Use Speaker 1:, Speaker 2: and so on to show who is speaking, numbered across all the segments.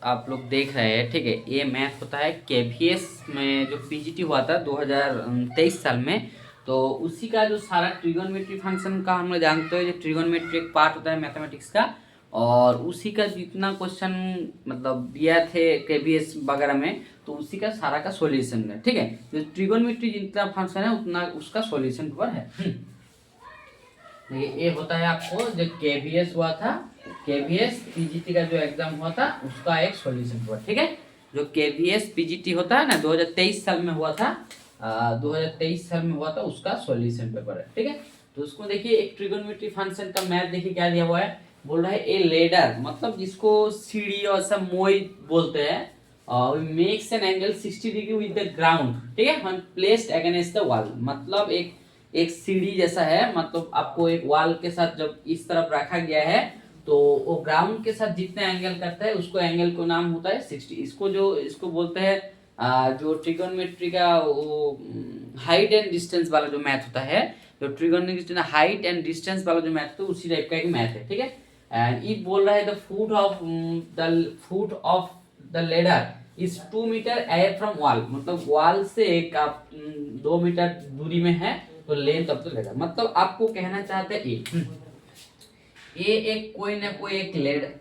Speaker 1: आप लोग देख रहे हैं, ठीक है। ये मैथ होता है केवीएस में जो पीजीटी हुआ था 2023 साल में। तो उसी का जो सारा ट्रिगोनोमेट्री फंक्शन का हम लोग जानते हैं, जो ट्रिगोनोमेट्री एक पार्ट होता है मैथमेटिक्स का, और उसी का जितना क्वेश्चन मतलब दिया थे केवीएस वगैरह में, तो उसी का सारा का सॉल्यूशन है, ठीक है। जो ट्रिगोनोमेट्री जितना फंक्शन है उतना उसका सॉल्यूशन पर है। ये होता है आपको जो केवीएस हुआ था, केवीएस पीजीटी का जो एग्जाम हुआ था उसका एक सॉल्यूशन हुआ, ठीक है। जो केवीएस पीजीटी होता है ना 2023 साल में हुआ था, 2023 साल में हुआ था, उसका सॉल्यूशन पेपर है, ठीक है। तो उसको देखिए, एक ट्रिगोनोमेट्री फंक्शन का मैथ देखिए क्या दिया हुआ है। बोल रहा है ए लेडर, मतलब जिसको सीढ़ी और सब मोई बोलते हैं, makes an angle 60 degree with the ground, ठीक है, when placed against the wall. मतलब एक एक सीढ़ी जैसा है, मतलब आपको एक वॉल के साथ जब इस तरफ रखा गया है तो वो ग्राउंड के साथ जितने एंगल करता है उसको एंगल को नाम होता है 60। इसको बोलते हैं जो ट्रिगोनोमेट्री का वो हाइट एंड डिस्टेंस वाला जो मैथ होता है, जो ट्रिगोनोमेट्री हाइट एंड डिस्टेंस वाला जो मैथ होता है उसी टाइप का एक मैथ है, ठीक है। एंड ये बोल रहा है the foot of the ladder is 2 metre away from wall, मतलब वॉल से एक आप 2 मीटर दूरी में है, तो लेंथ ऑफ द लेडर, मतलब आपको कहना चाहते हैं ये एक कोई ना कोई एक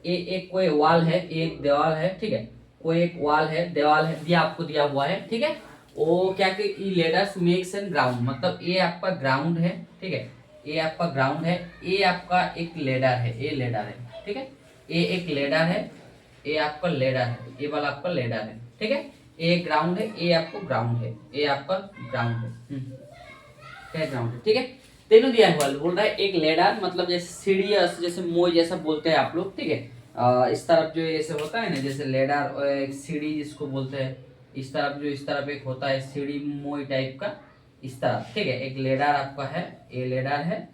Speaker 1: एक कोई वॉल है, एक दीवार है, ठीक है। कोई एक वॉल है, दीवार है, दिया आपको दिया हुआ है, ठीक है। वो क्या कि लेडर्स मेक्स एन ग्राउंड, मतलब ये आपका ग्राउंड है, ठीक है। ये आपका ग्राउंड है, ये आपका एक लेडर है, ये लेडर है, ठीक है। ये एक लेडर है, ये आपका लेडर है, ये वाला आपका लेडर है, ठीक है। ये ग्राउंड है, ये आपको ग्राउंड है, ये आपका ग्राउंड है, क्या ग्राउंड है, ठीक है। तीनों दिया हुआ बोल रहा है एक लेडर, मतलब जैसे सीढ़ी जैसे मोई जैसा बोलते हैं आप लोग, ठीक है। इस तरफ जो ऐसे होता है ना जैसे लेडर, और एक सीढ़ी जिसको बोलते हैं, इस तरफ जो इस तरफ एक होता है सीढ़ी मोई टाइप का, इस तरफ, ठीक है। एक लेडर आपका है, ये लेडर है,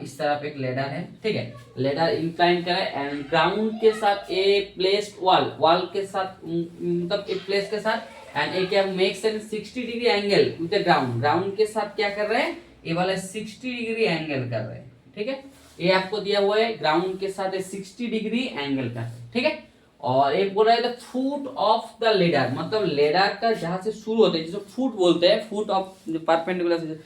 Speaker 1: इस तरफ एक लेडर है, ठीक है। लेडर इंक्लाइन करें एंड ग्राउंड के साथ ए प्लेस्ड वॉल के साथ, मतलब एक प्लेस के साथ, एंड एक क्या makes an 60 degree angle with the ground के साथ क्या कर रहे हैं, ये वाला 60 डिग्री एंगल कर रहे हैं, ठीक है। ये आपको दिया हुआ है ग्राउंड के साथ 60 डिग्री एंगल का, ठीक है। और एक बोल रहा है the foot of the ladder, मतलब लेडर का जहां से शुरू होता है जिसको फुट बोलते हैं, foot of perpendicular,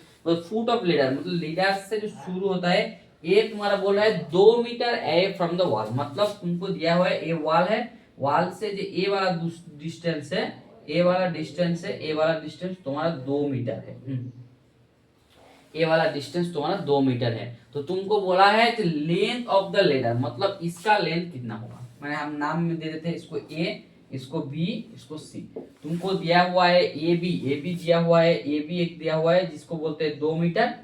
Speaker 1: foot of leader, मतलब लीडर से जो शुरू होता है, ये तुम्हारा बोल रहा है 2 metre away from the wall, मतलब तुमको दिया हुआ है ये वॉल है, वॉल से जो ए वाला डिस्टेंस है, ए वाला डिस्टेंस है, ए वाला डिस्टेंस तुम्हारा 2 मीटर है, ए वाला डिस्टेंस तुम्हारा 2 मीटर है। तो तुमको बोला है कि लेंथ ऑफ द लेडर, मतलब इसका लेंथ कितना होगा, मैंने हम नाम में दे देते हैं इसको ए, इसको बी, इसको सी। तुमको दिया हुआ है ए बी दिया हुआ है, ए बी एक दिया हुआ है जिसको बोलते हैं 2 मीटर,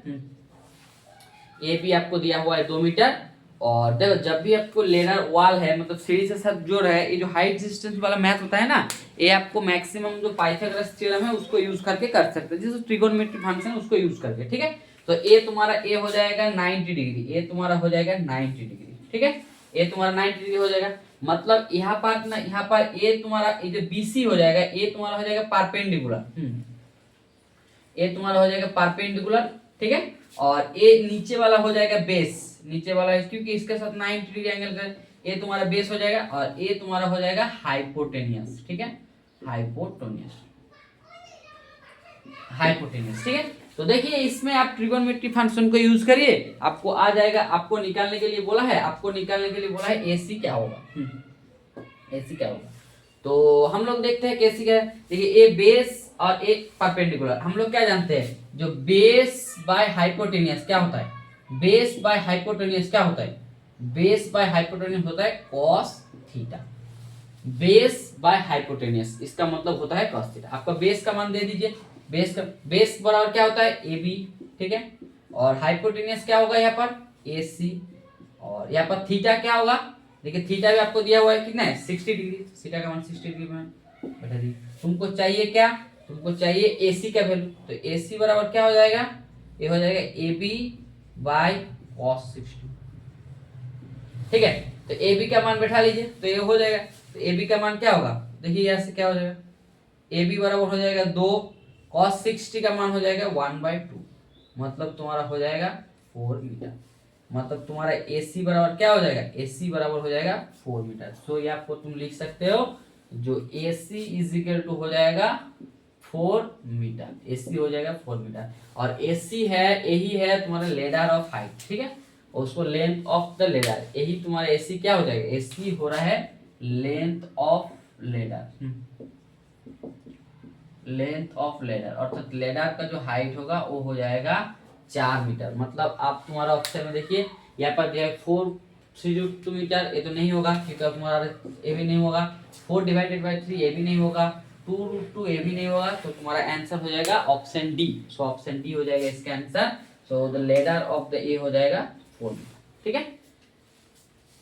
Speaker 1: ए बी आपको दिया हुआ है 2 मीटर। और देखो जब भी आपको लेडर वॉल है, मतलब सीढ़ी से साथ जोड़ है, ये जो हाइट डिस्टेंस वाला मैथ होता है ना, ये आपको मैक्सिमम जो पाइथागोरस थ्योरम है उसको यूज करके कर सकते हैं, जैसे ट्रिगोनोमेट्री फंक्शन उसको यूज करके, ठीक है। तो ए तुम्हारा ए हो जाएगा 90 डिग्री, ए तुम्हारा हो जाएगा 90 डिग्री, ठीक है। ए तुम्हारा 90 डिग्री हो जाएगा, मतलब यहाँ पर ना, यहाँ पर ए तुम्हारा ये जो बीसी हो जाएगा, ए तुम्हारा हो जाएगा परपेंडिकुलर, ए तुम्हारा हो जाएगा परपेंडिकुलर, ठीक है। और ए नीचे वाला हो जाएगा बेस, नीचे वाला है क्योंकि इसके साथ 90 डिग्री एंगल कर, ये तुम्हारा बेस हो जाएगा, और ये तुम्हारा हो जाएगा हाइपोटेनियस, ठीक है, हाइपोटेनियस, हाइपोटेनियस, ठीक है। तो देखिए इसमें आप ट्रिगोनोमेट्री फंक्शन को यूज करिए, आपको आ जाएगा। आपको निकालने के लिए बोला है, आपको निकालने के लिए बोला है एसी क्या होगा, एसी क्या होगा। तो हम लोग देखते हैं कैसी क्या है। देखिए ए बेस और ए परपेंडिकुलर, हम लोग क्या जानते हैं, जो बेस बाय हाइपोटेनियस क्या होता है, बेस बाय हाइपोटेनियस क्या होता है, बेस बाय हाइपोटेनियस होता है cos theta, base by hypotenuse इसका मतलब होता है cos थीटा। आपका बेस का मान दे दीजिए, बेस बराबर क्या होता है ए बी, ठीक है। और हाइपोटेनियस क्या होगा यहाँ पर ए सी, और यहाँ पर थीटा क्या होगा, देखिए थीटा भी आपको दिया हुआ है कितना है 60 डिग्री, थीटा का मान 60 डिग्री में बैठा दी। तुमको चाहिए क्या, तुमको चाहिए एसी का वैल्यू, तो एसी बराबर क्या हो जाएगा, ये हो जाएगा ए बी बाय कॉस 60, ठीक है। तो ए बी का मान बैठा लीजिए, तो ये हो जाएगा, तो ए बी का मान क्या होगा, देखिए यहाँ से क्या हो जाएगा, ए बी बराबर हो जाएगा 2, cos 60 का मान हो जाएगा 1/2, मतलब तुम्हारा हो जाएगा 4 मीटर, मतलब तुम्हारा AC बराबर क्या हो जाएगा, AC बराबर हो जाएगा 4 मीटर। सो ये आपको तुम लिख सकते हो जो AC इज इक्वल टू हो जाएगा 4 मीटर, AC हो जाएगा 4 मीटर। और AC है, यही है तुम्हारा लेडर ऑफ हाइट, ठीक है, और उसको लेंथ ऑफ द लेडर, यही तुम्हारा AC क्या हो जाएगा, AC हो रहा है length of ladder, length of ladder, अर्थात लेडर का जो हाइट होगा वो हो जाएगा 4 मीटर। मतलब आप तुम्हारा ऑप्शन में देखिए यहाँ पर दिया है 4 मीटर, ये तो नहीं होगा क्योंकि तुम्हारा ये भी नहीं होगा, 4 डिवाइडेड बाई 3 ये भी नहीं होगा, 2√2 ये भी नहीं होगा, तो तुम्हारा आंसर हो जाएगा option D. So option D हो जाएगा इसका answer. So the ladder of the ए हो जाएगा 4 मीटर, ठीक है।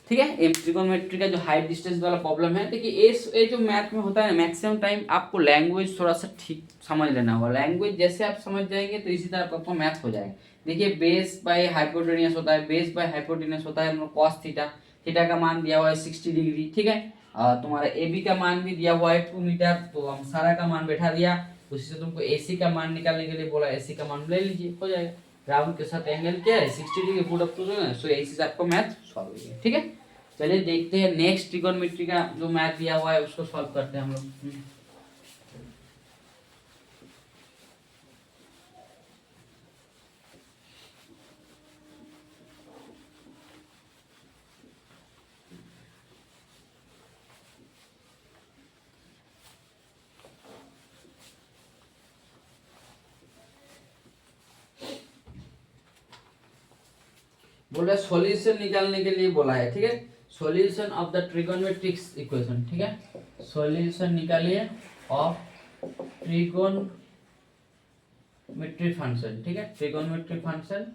Speaker 1: ठीक है, ये ट्रिगोनोमेट्री का जो हाइट डिस्टेंस वाला प्रॉब्लम है। देखिए ये जो मैथ में होता है मैक्सिमम टाइम आपको लैंग्वेज थोड़ा सा ठीक समझ लेना होगा, लैंग्वेज जैसे आप समझ जाएंगे तो इसी तरह आपका मैथ हो जाएगा। देखिए बेस बाय हाइपोटेन्यूस होता है, बेस बाय हाइपोटेन्यूस होता है cos थीटा, थीटा का मान दिया हुआ है 60 डिग्री, ठीक है। तुम्हारा ए बी का मान भी दिया हुआ है 2 मीटर, तो हम सारा का मान बैठा दिया, उसी से तुमको ए सी का मान निकालने के लिए बोला, ए सी का मान ले लीजिए, हो जाएगा। राउंड के साथ एंगल क्या है 60 डिग्री, पुट अप टू, सो इसी से आपका मैथ सॉल्व हो गया, ठीक है। चलिए देखते हैं नेक्स्ट ट्रिगोनोमेट्री का जो मैथ दिया हुआ है उसको सॉल्व करते हैं हम लोग। बोला सॉल्यूशन निकालने के लिए बोला है, ठीक है, solution of the trigonometric equation, ठीक है, सॉल्यूशन निकालिए ऑफ ट्रिगोनोमेट्रिक फंक्शन, ठीक है, ट्रिगोनोमेट्रिक फंक्शन,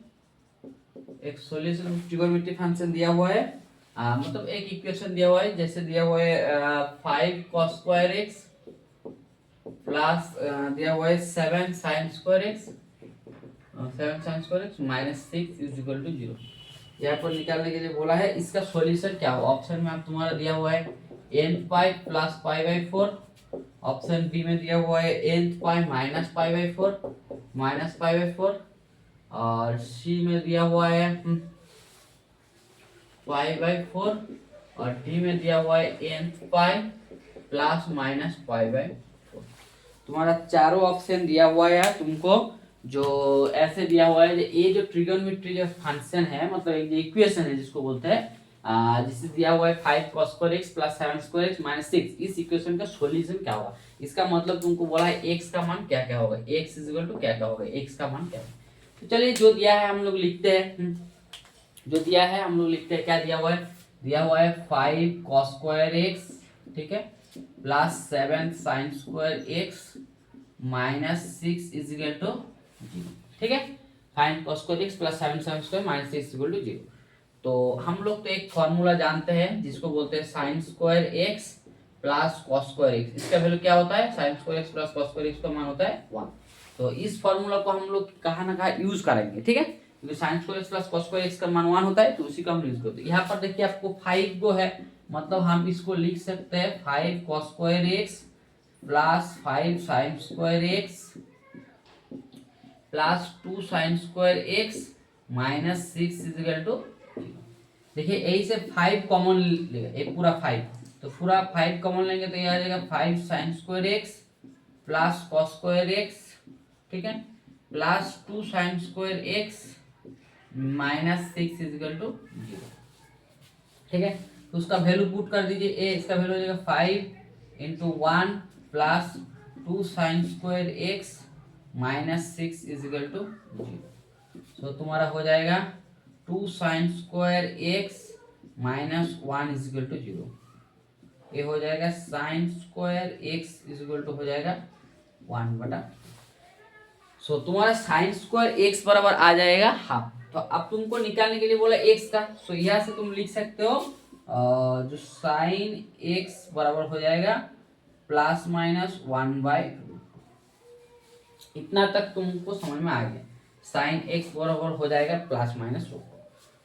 Speaker 1: एक सॉल्यूशन ट्रिगोनोमेट्रिक फंक्शन दिया हुआ है, मतलब एक इक्वेशन दिया हुआ है, जैसे दिया हुआ है 5 cos स्क्वायर x प्लस दिया हुआ है 7 sin square x, 7 sin square x minus 6 is equal to 0। यहाँ पर निकालने के लिए बोला है, इसका सॉल्यूशन क्या होगा, ऑप्शन में आप तुम्हारा दिया हुआ है n pi plus pi by 4, option B में दिया हुआ है n pi minus pi by 4 minus pi by 4, और सी में दिया हुआ है पाई बाई 4, और डी में दिया हुआ है n pi plus minus pi by 4। तुम्हारा चारों ऑप्शन दिया हुआ है तुमको, जो ऐसे दिया हुआ है, ये जो ट्रिगोनोमेट्री जो फंक्शन है, मतलब एक जो इक्वेशन है जिसको बोलते हैं, जिसे दिया हुआ है 5 cos square x plus 7 square x minus 6, इस इक्वेशन का सॉल्यूशन क्या होगा, इसका मतलब तुमको बोला है x का मान क्या क्या होगा, x इज इक्वल टू क्या क्या होगा, x का मान क्या है। तो चलिए जो दिया है हम लोग लिखते हैं, जो दिया है हम लोग लिखते हैं, क्या दिया हुआ है, दिया हुआ है 5 cos स्क्वायर x, ठीक है, plus 7 sin square x minus 6 is equal to 0, ठीक है, find cos square x plus 7 sin square minus 6 is equal to 0। तो हम लोग तो एक फॉर्मूला जानते हैं जिसको बोलते हैं sin square x plus cos square x, इसका वैल्यू क्या होता है, sin square x plus cos square x का मान होता है 1। तो इस फॉर्मूला को हम लोग कहाँ ना कहाँ यूज करेंगे, ठीक है, क्योंकि sin square x plus cos square x का मान 1 होता है, तो उसी का हम यूज करते हैं। यहाँ पर देखिए आपको 5 गो है, मतलब हम इसको लिख सकते हैं 5 cos square x plus 5 sin square x plus 2 sin square x minus 6 is equal to, देखिए यही से 5 कॉमन लेगा, ये पूरा 5, तो पूरा 5 कॉमन लेंगे तो ये आ जाएगा 5 sin square x plus cos square x, ठीक है, plus 2 sin square x minus 6 is equal to 0, ठीक है। तो उसका वैल्यू पुट कर दीजिए, ए इसका वैल्यू हो जाएगा 5 into 1 plus 2 sin square x minus 6 is equal to 0। So तुम्हारा हो जाएगा 2 sin square x minus 1 is equal to 0, ये हो जाएगा sin square x is equal to हो जाएगा 1 बटा। सो तुम्हारा sin स्क्वायर x बराबर आ जाएगा हाफ। तो अब तुमको निकालने के लिए बोला x का, सो यहाँ से तुम लिख सकते हो जो sin x बराबर हो जाएगा प्लस माइनस 1 बाई, इतना तक तुमको समझ में आ गया, sin x बराबर हो जाएगा प्लस माइनस 1।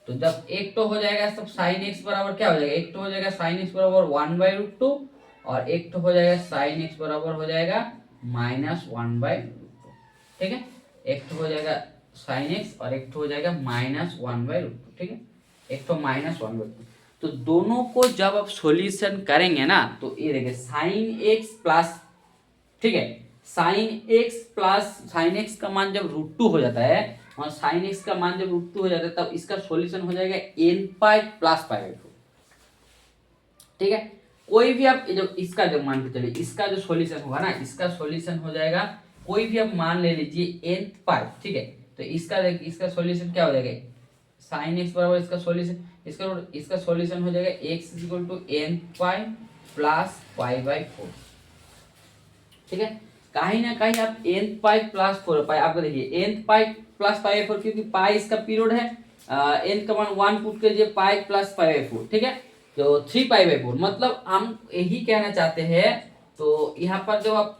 Speaker 1: तो जब एक तो हो जाएगा तब sin x बराबर क्या हो जाएगा, एक तो हो जाएगा sin x बराबर 1 बाई रूट 2, और एक तो हो जाएगा sin x बराबर हो जाएगा माइनस 1 बाई, ठीक है, एक तो हो जाएगा साइन एक्स और एक तो हो जाएगा -1/√2। ठीक है, एक तो -1/2। तो दोनों को जब आप सॉल्यूशन करेंगे ना तो ये देखिए साइन एक्स प्लस, ठीक है, साइन एक्स का मान जब √2 हो जाता है और साइन एक्स का मान जब √2 हो जाता है तब इसका सॉल्यूशन हो जाएगा n पाई प्लस पाई/4। ठीक है, कोई भी आप जो इसका जो मान के चलिए इसका जो सॉल्यूशन होगा ना, इसका सॉल्यूशन हो जाएगा, कोई भी आप मान ले लीजिए n पाई। ठीक है, तो इसका सॉल्यूशन क्या हो जाएगा, साइन एक्स बराबर इसका सॉल्यूशन, इसका सॉल्यूशन हो जाएगा x n पाई प्लस पाई/4। ठीक है, कहीं ना कहीं आप n पाई प्लस 4 पाई, आपको देखिए n पाई प्लस पाई/4 क्योंकि पाई इसका पीरियड है, n का मान 1 पुट कीजिए, पाई प्लस पाई/4। ठीक है, तो 3 पाई/4 मतलब हम यही कहना चाहते हैं। तो यहाँ पर जब आप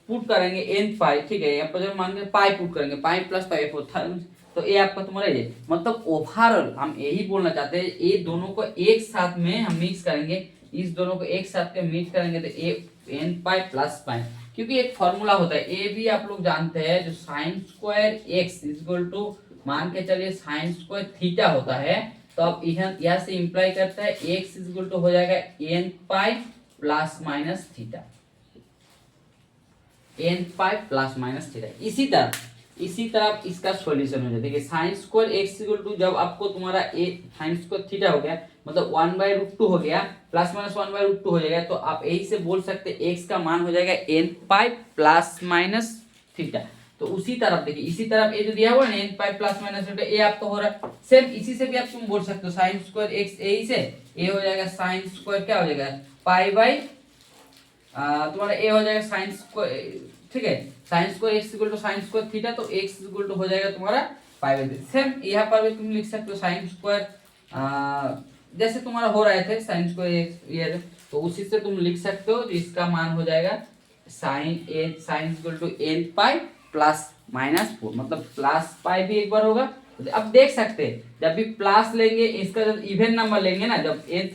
Speaker 1: पुट करेंगे n पाई, ठीक है, यहाँ पर जब मान के पाई पुट करेंगे, पाई प्लस पाई/4 तो ये आपका तुम्हारा ये मतलब ओवरऑल हम यही बोलना चाहते हैं, ये दोनों को एक साथ में हम मिक्स करेंगे, इस दोनों को एक साथ में मिक्स करेंगे तो ए n पाई प्लस पाई, क्योंकि एक फॉर्मूला होता है ये भी आप लोग जानते हैं, जो sine square x equal to मान के चलिए साइन स्क्वायर थीटा होता है, तो आप यहाँ से इंप्लाई करता है एक्स इक्वल टू हो जाएगा n pi plus minus theta, n pi plus minus theta. इसी तरह इसका सॉल्यूशन हो जाता है। देखिए sine square x equal to जब आपको तुम्हारा ए साइन स्क्वायर थीटा हो गया मतलब 1/√2 हो गया, प्लस माइनस 1/√2 हो जाएगा, तो आप यही से बोल सकते हैं एक्स का मान हो जाएगा n pi plus minus theta. तो उसी तरफ देखिए, इसी तरफ ये जो दिया हुआ है n pi plus minus theta, ये आपका हो रहा है सेम, इसी से भी आप तुम बोल सकते हो साइन स्क्वायर एक्स, यही से ये हो जाएगा साइन स्क्वायर क्या हो जाएगा पाई बाई तुम्हारा ए हो जाएगा साइन स्क्वायर, ठीक है, sine square x equal to sine square theta, तो एक्स इक्वल टू हो जाएगा तुम्हारा पाई बाई। सेम यहाँ पर भी तुम लिख सकते हो साइन स्क्वायर जैसे तुम्हारा हो रहे थे साइन स्क्वायर एक्स ये, तो उसी से तुम लिख सकते हो, तो इसका मान हो जाएगा sine equal to n pi plus minus 4, मतलब प्लस पाई भी एक बार होगा। अब देख सकते हैं जब भी प्लस लेंगे, इसका जब इवन नंबर लेंगे ना, जब n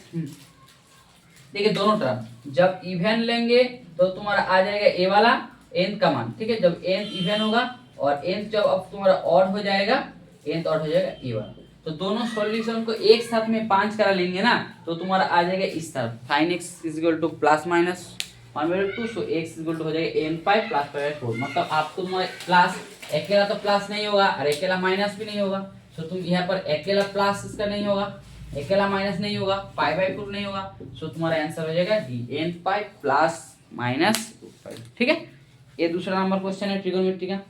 Speaker 1: देखिए दोनों तरफ जब इवन लेंगे तो तुम्हारा आ जाएगा ए वाला n का मान। ठीक है, जब n इवन होगा और n जब अब तुम्हारा ऑड हो जाएगा, n ऑड हो जाएगा ए वाला, तो दोनों सॉल्यूशन को एक साथ में 5 करा लेंगे ना, तो तुम्हारा आ जाएगा इस तरफ sine x equal to plus minus 1/2, so x equal to हो जाएगा n पाई प्लस पाई/4। मतलब आपको तुम्हारा प्लस अकेला तो प्लस नहीं होगा और अकेला माइनस भी नहीं होगा, तो तुम यहाँ पर अकेला प्लस इसका नहीं होगा, अकेला माइनस नहीं होगा, पाई/4 नहीं होगा, सो तुम्हारा आंसर हो जाएगा D n pi plus minus 2 पाई। ठीक है, ये दूसरा नंबर क्वेश्चन है ट्रिगोनोमेट्री का।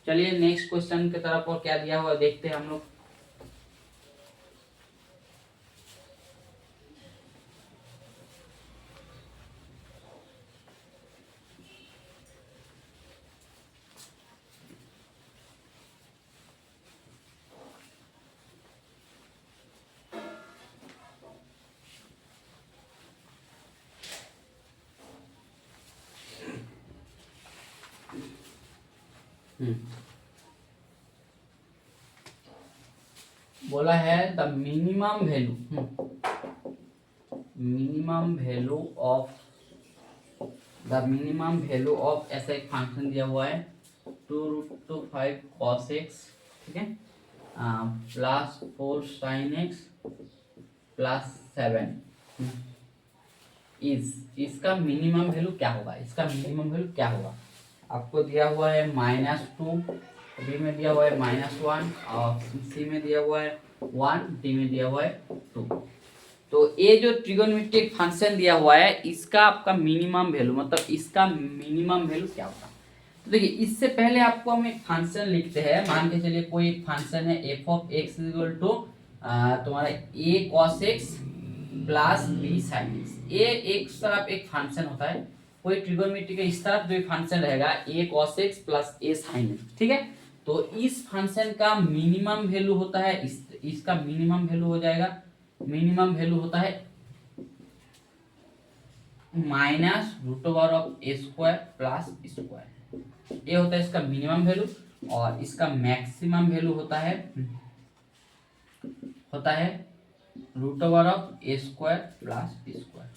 Speaker 1: चलिए नेक्स्ट क्वेश्चन की तरफ और क्या दिया हुआ देखते हैं हम लोग। बोला है द मिनिमम वैल्यू ऑफ ऐसा एक फंक्शन दिया हुआ है 2√5 cos x, ठीक है, प्लस 4 sin x प्लस 7 इसका मिनिमम वैल्यू क्या होगा, इसका मिनिमम वैल्यू क्या होगा। आपको दिया हुआ है -2, बी में दिया हुआ है -1 और सी में दिया हुआ है 1, डी में दिया हुआ है 2। तो ये जो ट्रिगोनोमेट्रिक फंक्शन दिया हुआ है इसका आपका मिनिमम वैल्यू, मतलब इसका मिनिमम वैल्यू क्या होगा। तो देखिए इससे पहले आपको हम एक फंक्शन लिखते हैं, मान के चलिए कोई एक फंक्शन है f of x equal to तुम्हारा a cos x plus b sin x। ये एक तरफ एक फंक्शन होता है, कोई ट्रिगोनोमेट्री का इस तरफ जो फंक्शन रहेगा a cos x plus a sin x, ठीक है। तो इस फंक्शन का मिनिमम वैल्यू होता है इसका मिनिमम वैल्यू हो जाएगा, मिनिमम वैल्यू होता है -√(a² प्लस स्क्वायर, ये होता है इसका मिनिमम वैल्यू, और इसका मैक्सिमम वैल्यू होता है √(a² प्लस स्क्वायर।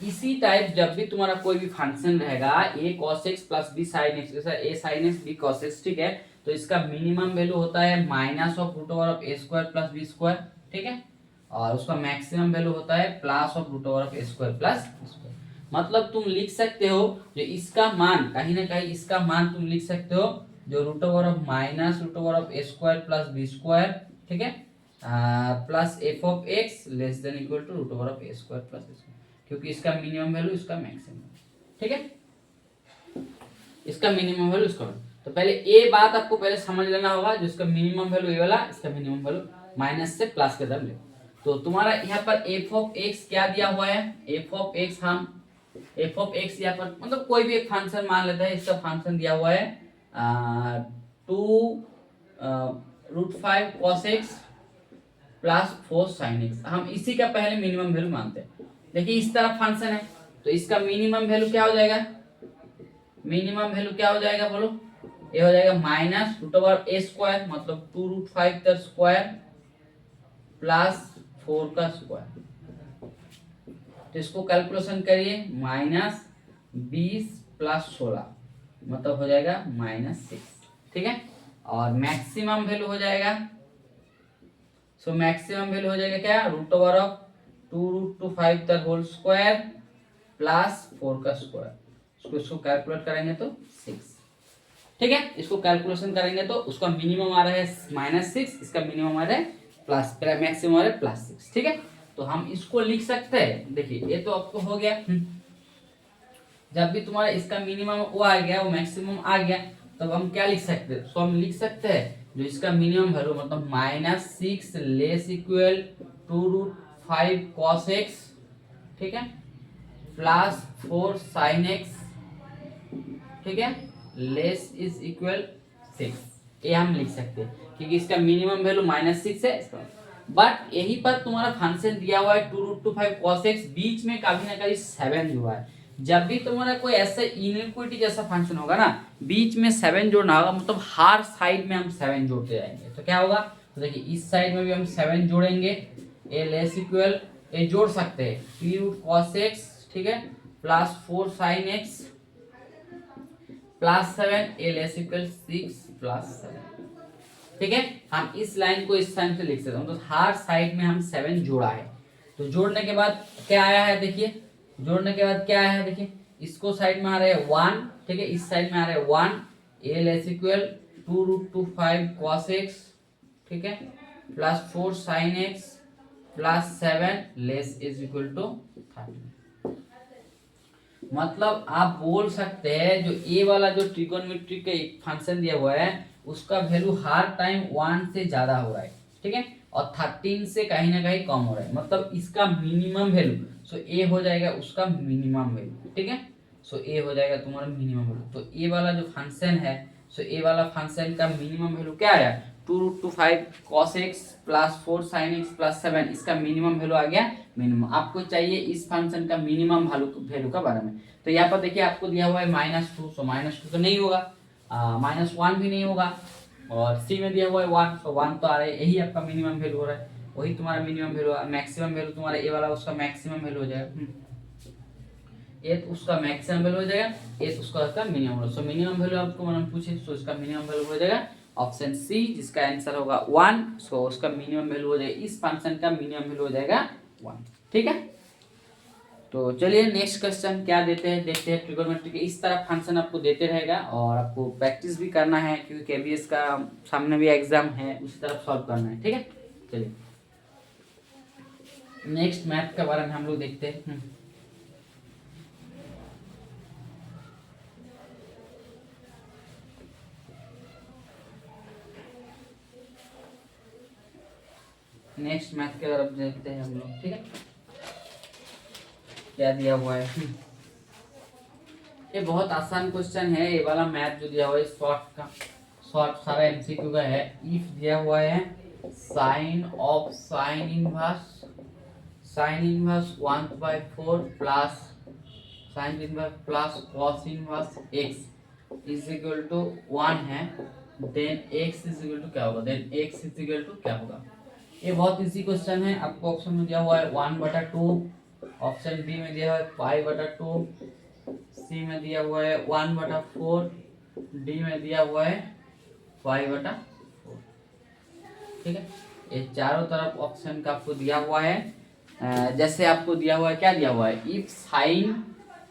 Speaker 1: इसी टाइप जब भी तुम्हारा कोई भी फंक्शन रहेगा a cos x plus b sin x, जैसा a sin x b cos x, ठीक है, तो इसका मिनिमम वैल्यू होता है minus of root over of a square plus b square, ठीक है, और उसका मैक्सिमम वैल्यू होता है plus of root over of a square plus b square. मतलब तुम लिख सकते हो जो इसका मान कहीं ना कहीं इसका मान तुम लिख सकते हो जो root over of minus root over of a square plus b square, ठीक है, plus F of x less than equal to root over of a square plus b square, क्योंकि इसका मिनिमम वैल्यू इसका मैक्सिमम, ठीक है, इसका minimum value इसका। तो पहले ये बात आपको पहले समझ लेना होगा, जो इसका मिनिमम वैल्यू ये वाला, इसका मिनिमम वैल्यू माइनस से प्लस के तरफ ले। तो तुम्हारा यहाँ पर एफ ऑफ एक्स क्या दिया हुआ है, एफ ऑफ एक्स हम एफ ऑफ एक्स यहाँ पर मतलब कोई भी एक फंक्शन मान लेते हैं, इसका फंक्शन दिया हुआ है 2√5 cos x plus 4 sin x। हम इसी का पहले मिनिमम वैल्यू मानते हैं। देखिए इस तरफ फंक्शन है तो इसका मिनिमम वैल्यू क्या हो जाएगा, मिनिमम वैल्यू क्या हो जाएगा बोलो, ये हो जाएगा minus root over a square मतलब 2√5 का स्क्वायर प्लस 4 का स्क्वायर। तो इसको कैलकुलेशन करिए, माइनस 20 प्लस 16 मतलब हो जाएगा -6, ठीक है, और मैक्सिमम वैल्यू हो जाएगा, सो मैक्सिमम वैल्यू हो जाएगा क्या, रूट ओवर ऑफ 2√5 का होल स्क्वायर प्लस 4 का स्क्वायर। इसको कैलकुलेट करेंगे तो 6, ठीक है, इसको कैलकुलेशन करेंगे तो उसका मिनिमम आ रहा है -6, इसका मिनिमम आ रहा है प्लस, मैक्सिमम आ रहा है +6, ठीक है। तो हम इसको लिख सकते हैं, देखिए ये तो आपको हो गया, जब भी तुम्हारा इसका मिनिमम वो आ गया, वो मैक्सिमम आ गया, तब हम क्या लिख सकते हैं, तो हम लिख सकते हैं जो इसका मिनिमम वैल्यू मतलब -6 लेस इक्वल 2√5 cos x, ठीक है, प्लस 4 sin x, ठीक है, लेस इज इक्वल 6, ये हम लिख सकते हैं क्योंकि इसका मिनिमम वैल्यू -6 है। बट यही पर तुम्हारा फंक्शन दिया हुआ है 2√5 cos x, बीच में कभी ना कभी 7 जुड़ा है। जब भी तुम्हारा कोई ऐसा इनइक्वालिटी जैसा फंक्शन होगा ना, बीच में 7 जोड़ना होगा, मतलब हर साइड में हम 7 जोड़ते जाएंगे, तो क्या होगा, तो देखिए इस साइड में भी हम 7 जोड़ेंगे, ए लेस इक्वल ए जोड़ सकते हैं 3 cos x, ठीक है, प्लस 4 sin x प्लस 7 ए लेस इक्वल 6 प्लस 7, ठीक है। हम इस लाइन को इस साइन से लिख सकते हैं, तो हर साइड में हम 7 जोड़ा है। तो जोड़ने के बाद क्या आया है, देखिए जोड़ने के बाद क्या आया है, देखिए इसको साइड में आ रहा है 1, ठीक है, इस साइड में आ रहा है 1, a less equal 2√5 cos x, ठीक है, plus 4 sin x plus 7 less is equal to 30। मतलब आप बोल सकते हैं जो ए वाला जो ट्रिगोनोमेट्री का एक फंक्शन दिया हुआ है उसका वैल्यू हर टाइम 1 से ज्यादा हो रहा है, ठीक है, और 13 से कहीं ना कहीं कम हो रहा है, मतलब इसका मिनिमम वैल्यू, सो ए हो जाएगा उसका मिनिमम वैल्यू, ठीक है, सो ए हो जाएगा तुम्हारा मिनिमम वैल्यू। तो ए वाला जो फंक्शन है, सो ए वाला फंक्शन का मिनिमम वैल्यू क्या आया, 2√5 cos x plus 4 sin x plus 7, इसका मिनिमम वैल्यू आ गया मिनिमम। आपको चाहिए इस फंक्शन का मिनिमम वैल्यू का बारे में, तो यहाँ पर देखिए आपको दिया हुआ है -2, सो -2 तो नहीं होगा, -1 भी नहीं होगा, और सी में दिया हुआ है 1, तो 1 तो आ रहा है, यही आपका मिनिमम वैल्यू हो रहा है, वही तुम्हारा मिनिमम वैल्यू, मैक्सिमम वैल्यू तुम्हारा ए वाला उसका मैक्सिमम वैल्यू हो जाएगा, ए तो उसका मैक्सिमम वैल्यू हो जाएगा, ए तो उसका minimum value. So minimum value आपको मैंने पूछे, सो इसका मिनिमम वैल्यू हो जाएगा ऑप्शन सी, जिसका आंसर होगा 1। सो उसका मिनिमम वैल्यू हो जाएगा, इस फंक्शन का मिनिमम वैल्यू हो जाएगा 1, ठीक है। तो चलिए नेक्स्ट क्वेश्चन क्या देते हैं, देखते हैं। ट्रिगोनोमेट्री के इस तरह फंक्शन आपको देते रहेगा और आपको प्रैक्टिस भी करना है क्योंकि केबीएस का सामने भी एग्जाम है, उसी तरफ सॉल्व करना है, ठीक है। चलिए नेक्स्ट मैथ के बारे में हम लोग देखते हैं। नेक्स्ट मैथ के तरफ देखते हैं हम लोग, ठीक है, क्या दिया हुआ है। ये बहुत आसान क्वेश्चन है, ये वाला मैथ जो दिया हुआ है शॉर्ट सारा एमसीक्यू का है। इफ दिया हुआ है sine of sine inverse 1/4 plus sine inverse plus cos inverse x is equal to 1 है, then x is equal to क्या होगा, then x is equal to क्या होगा। ये बहुत इजी क्वेश्चन है, आपको ऑप्शन में दिया हुआ है 1/2 ऑप्शन बी में दिया हुआ है 5/2, सी में दिया हुआ है 1/4, डी में दिया हुआ है 5/4। ठीक है, ये चारों तरफ ऑप्शन का आपको दिया हुआ है। जैसे आपको दिया हुआ है, क्या दिया हुआ है, इफ साइन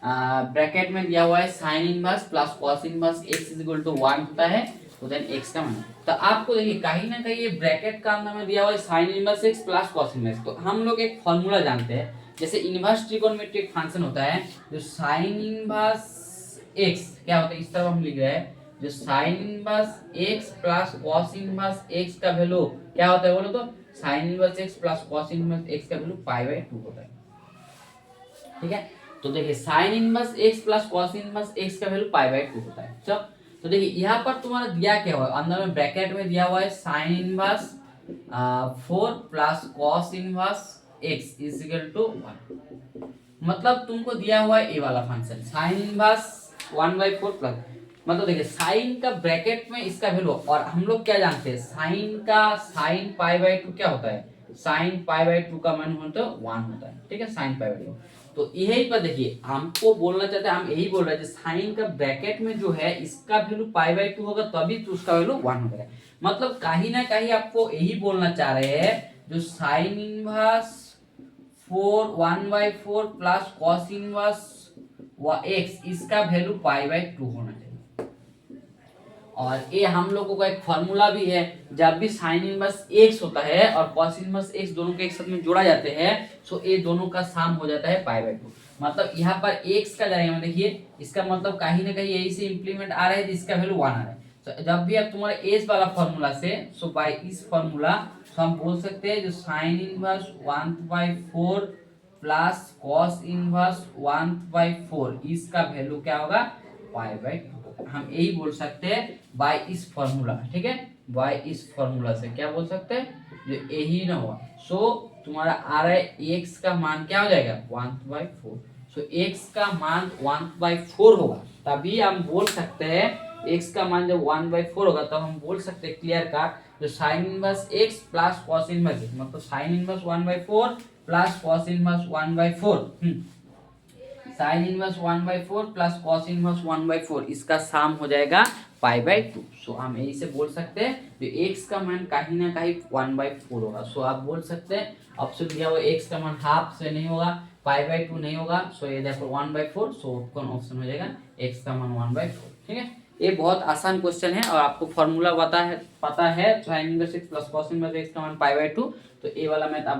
Speaker 1: ब्रैकेट में दिया हुआ है sine inverse plus cos inverse x is equal to 1 होता है, तो देन x का मान। तो आपको देखिए कहीं ना कहीं ये ब्रैकेट का अंदर में दिया हुआ है sine inverse x plus cos inverse. तो हम लोग एक फॉर्मूला जानते हैं, जैसे इनवर्स ट्रिगोनोमेट्रिक फंक्शन होता है, जो साइन इनवर्स x क्या होता है, इस तरफ हम लिख रहे हैं, जो sine inverse x plus cos inverse x का वैल्यू क्या होता है बोलो तो, sine inverse x plus cos inverse x का वैल्यू π/2 होता है। ठीक है, तो देखिए sine inverse x plus cos inverse x का वैल्यू π/2 होता है। चलो, तो देखिए यहाँ पर तुम्हारा दिया क्या हुआ है, अंदर में ब्रैकेट में दिया हुआ है sine inverse 4 plus cos inverse x is equal to 1। मतलब तुमको दिया हुआ है ये वाला फंक्शन साइन इनवर्स 1/4 प्लस, मतलब देखिए साइन का ब्रैकेट में इसका वैल्यू, और हम लोग क्या जानते हैं साइन का साइन π/2 क्या होता है, साइन π/2 का मान होता है 1 होता है। ठीक है, साइन π/2। तो यही पर देखिए हमको बोलना चाहते हैं, हम यही बोल रहे हैं साइन का ब्रैकेट में जो है इसका वैल्यू π/2 होगा तभी तो उसका वैल्यू 1 होगा। मतलब कहीं ना कहीं आपको यही बोलना चाह रहे हैं, जो sign inverse 1/4 plus cos inverse x इसका वैल्यू π/2 होना चाहिए। और ये हम लोगों का एक फॉर्मूला भी है, जब भी साइन इनवर्स x होता है और कॉस इनवर्स x दोनों के एक साथ में जोड़ा जाते हैं, सो ये दोनों का सम हो जाता है π/2। मतलब यहाँ पर x का जाएगा, देखिए इसका मतलब कहीं ना कहीं यही से इंप्लीमेंट आ रहा है, जिसका वैल्यू 1 आ रहा है। तो जब भी आप तुम्हारे एस वाला फॉर्मूला से, सो बाय इस फॉर्मूला तो हम बोल सकते हैं जो sign inverse 1/4 plus cos inverse 1/4 इसका वैल्यू क्या होगा, π/2। हम यही बोल सकते हैं बाय इस फॉर्मूला। ठीक है, बाय इस फॉर्मूला से क्या बोल सकते हैं, जो यही ना हुआ, सो तुम्हारा आ रहा है x का मान क्या हो जाएगा 1/4। सो x का मान 1/4 होगा, तभी हम बोल सकते हैं x का मान जब 1/4 होगा तब हम बोल सकते हैं क्लियर कट, जो sine inverse x plus cos inverse x, मतलब sign inverse 1/4 plus cos inverse 1/4, sign inverse 1/4 plus cos inverse 1/4 इसका सम हो जाएगा π/2। सो हम यही से बोल सकते हैं जो x का मान कहीं ना कहीं 1/4 होगा। सो आप बोल सकते हैं ऑप्शन दिया हुआ x का मान हाफ से नहीं होगा, π/2 नहीं होगा, सो ये देखो 1/4, सो कौन ऑप्शन हो जाएगा, x का मान 1/4। ठीक है, ये बहुत आसान क्वेश्चन है और आपको फॉर्मूला पता है sine inverse x plus cos inverse x का मान π/2, तो ये वाला मैथ आप